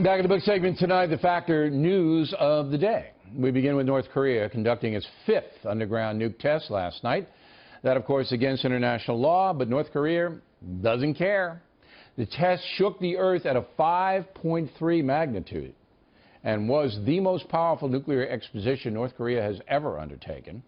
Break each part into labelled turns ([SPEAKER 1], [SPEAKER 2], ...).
[SPEAKER 1] Back in the book segment tonight, the factor news of the day. We begin with North Korea conducting its 5th underground nuke test last night. That, of course, against international law, but North Korea doesn't care. The test shook the Earth at a 5.3 magnitude and was the most powerful nuclear exposition North Korea has ever undertaken.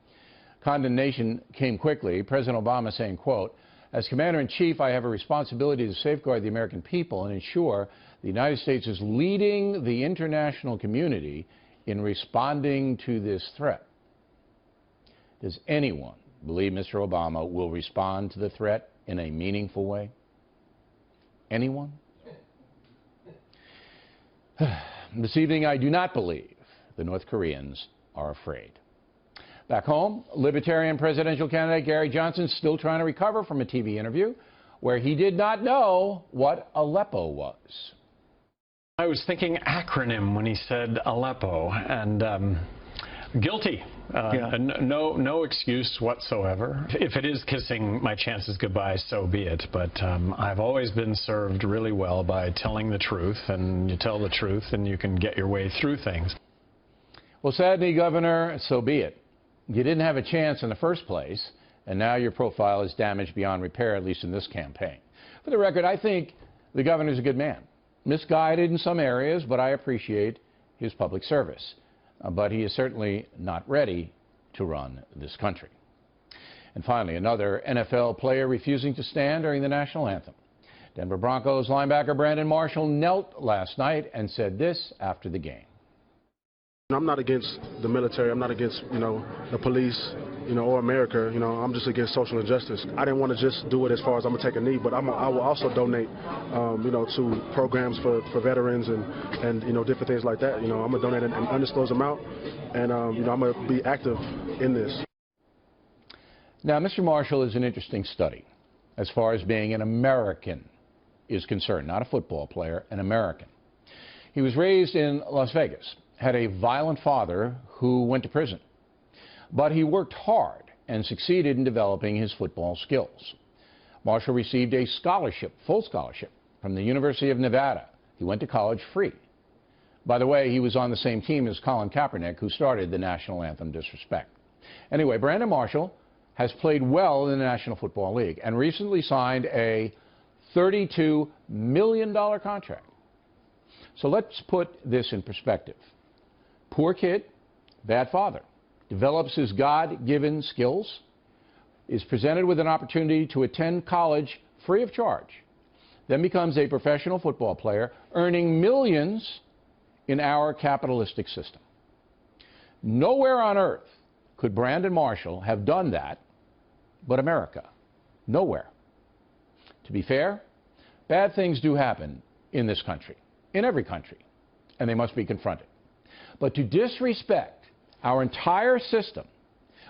[SPEAKER 1] Condemnation came quickly, President Obama saying, quote, "As Commander-in-Chief, I have a responsibility to safeguard the American people and ensure the United States is leading the international community in responding to this threat." Does anyone believe Mr. Obama will respond to the threat in a meaningful way? Anyone? This evening, I do not believe the North Koreans are afraid. Back home, Libertarian presidential candidate Gary Johnson still trying to recover from a TV interview where he did not know what Aleppo was.
[SPEAKER 2] I was thinking acronym when he said Aleppo, and guilty. No excuse whatsoever. If it is kissing my chances goodbye, so be it. But I've always been served really well by telling the truth, and you tell the truth and you can get your way through things.
[SPEAKER 1] Well, sadly, Governor, so be it. You didn't have a chance in the first place, and now your profile is damaged beyond repair, at least in this campaign. For the record, I think the governor's a good man. Misguided in some areas, but I appreciate his public service. But he is certainly not ready to run this country. And finally, another NFL player refusing to stand during the national anthem. Denver Broncos linebacker Brandon Marshall knelt last night and said this after the game.
[SPEAKER 3] I'm not against the military. I'm not against, the police, or America. I'm just against social injustice. I didn't want to just do it as far as I'm going to take a knee, but I will also donate, to programs for veterans and different things like that. I'm going to donate an undisclosed amount, and, I'm going to be active in this.
[SPEAKER 1] Now, Mr. Marshall is an interesting study as far as being an American is concerned, not a football player, an American. He was raised in Las Vegas, had a violent father who went to prison. But he worked hard and succeeded in developing his football skills. Marshall received a scholarship, full scholarship, from the University of Nevada. He went to college free. By the way, he was on the same team as Colin Kaepernick, who started the national anthem disrespect. Anyway, Brandon Marshall has played well in the National Football League and recently signed a $32 million contract. So let's put this in perspective. Poor kid, bad father, develops his God-given skills, is presented with an opportunity to attend college free of charge, then becomes a professional football player, earning millions in our capitalistic system. Nowhere on earth could Brandon Marshall have done that but America. Nowhere. To be fair, bad things do happen in this country, in every country, and they must be confronted. But to disrespect our entire system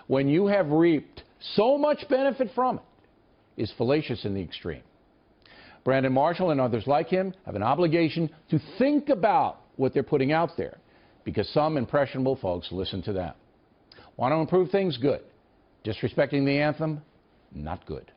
[SPEAKER 1] when you have reaped so much benefit from it is fallacious in the extreme. Brandon Marshall and others like him have an obligation to think about what they're putting out there, because some impressionable folks listen to them. Want to improve things? Good. Disrespecting the anthem? Not good.